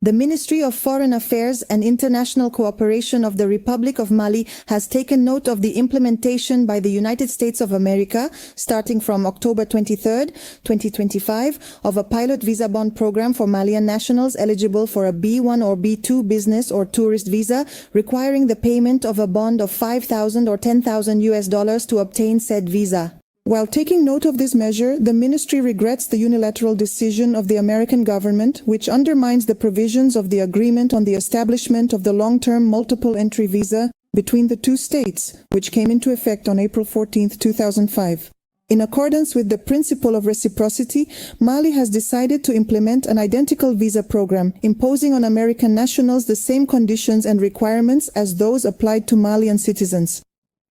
The Ministry of Foreign Affairs and International Cooperation of the Republic of Mali has taken note of the implementation by the United States of America, starting from October 23, 2025, of a pilot visa bond program for Malian nationals eligible for a B1 or B2 business or tourist visa, requiring the payment of a bond of $5,000 or $10,000 to obtain said visa. While taking note of this measure, the ministry regrets the unilateral decision of the American government, which undermines the provisions of the agreement on the establishment of the long-term multiple entry visa between the two states, which came into effect on April 14, 2005. In accordance with the principle of reciprocity, Mali has decided to implement an identical visa program, imposing on American nationals the same conditions and requirements as those applied to Malian citizens.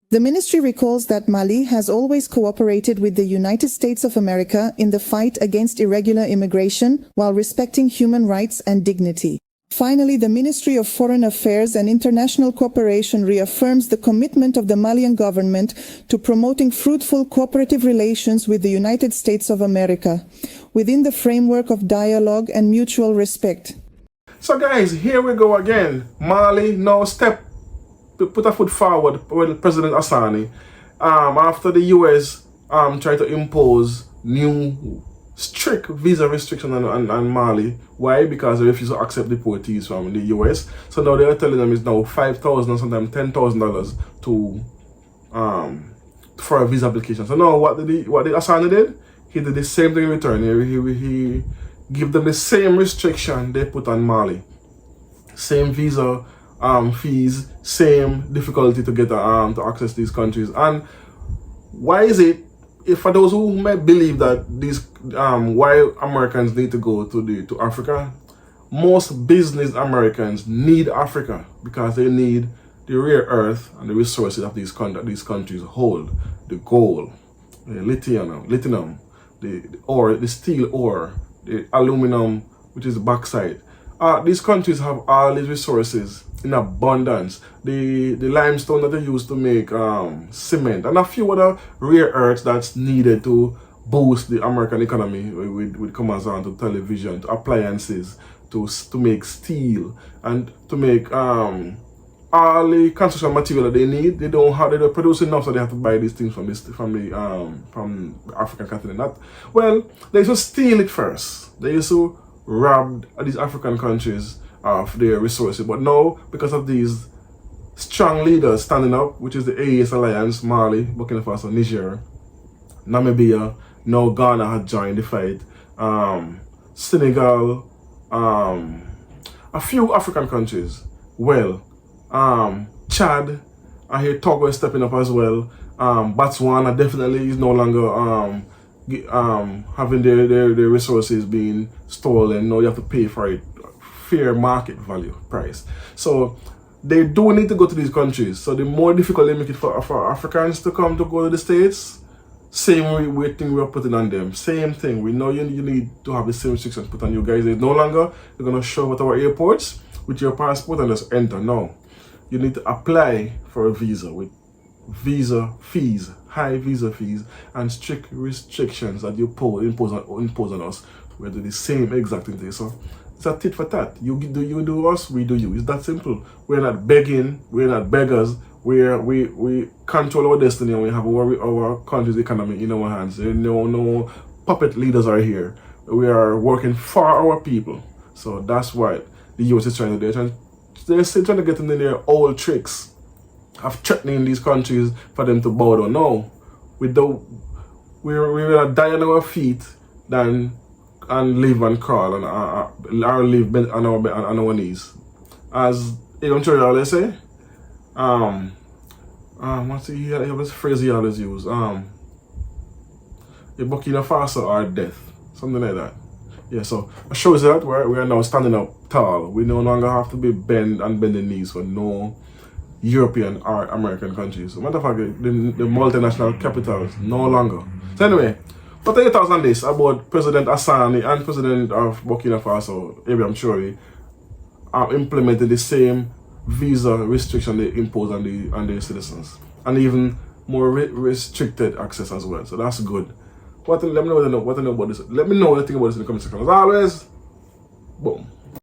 The ministry recalls that Mali has always cooperated with the United States of America in the fight against irregular immigration while respecting human rights and dignity. Finally, the Ministry of Foreign Affairs and International Cooperation reaffirms the commitment of the Malian government to promoting fruitful cooperative relations with the United States of America, within the framework of dialogue and mutual respect. So guys, here we go again. Mali now put a foot forward with President Assimi after the US tried to impose new strict visa restrictions on Mali. Why? Because they refuse to accept deportees from the US. So now they're telling them it's now $5,000 or sometimes $10,000 for a visa application. So now what did Assimi did? He did the same thing in return. He gave them the same restriction they put on Mali. Same visa fees, same difficulty to get to access these countries. And why is it, if for those who may believe that these why Americans need to go to Africa, most business Americans need Africa because they need the rare earth and the resources of these countries hold. The gold, the lithium, the ore, the steel ore, the aluminum, which is the bauxite. These countries have all these resources in abundance. The limestone that they use to make cement and a few other rare earths that's needed to boost the American economy with comes on to television, to appliances, to make steel, and to make all the construction material that they need. They don't produce enough, so they have to buy these things from the African continent. Well, they used to steal it first. They used to rob these African countries of their resources. But now, because of these strong leaders standing up, which is the AES Alliance, Mali, Burkina Faso, Niger, Namibia, now Ghana has joined the fight, Senegal, a few African countries, well, Chad, I hear Togo is stepping up as well, Botswana definitely is no longer having their resources being stolen. Now you have to pay for it, fair market value price. So they do need to go to these countries. So the more difficult they make it for Africans to go to the States, same thing we're putting on them. Same thing. We know you need to have the same restrictions put on you guys. It's no longer you're gonna show up at our airports with your passport and just enter. No, you need to apply for a visa with visa fees, high visa fees, and strict restrictions that you impose on us. We do the same exact thing. So it's a tit for tat. You do us, we do you. It's that simple. We're not begging. We're not beggars. We control our destiny, and we have our country's economy in our hands. No puppet leaders are here. We are working for our people. So that's what the US is trying to do. They're still trying to get into their old tricks of threatening these countries for them to bow down. No, we're gonna die on our feet and live and crawl and or live on our knees. As Egon Churchill always say, what's the phrase he always use? The Burkina Faso or death, something like that. Yeah, so it shows that we are now standing up tall. We no longer have to be bending knees for no European or American countries. So matter of fact, the multinational capitals no longer. So anyway, what are your thoughts on this about President Assimi and President of Burkina Faso, Abraham Traoré, implementing the same visa restriction they impose on their citizens, and even more restricted access as well. So that's good. Let me know what you know about this. Let me know what you think about this in the comment section. As always, boom.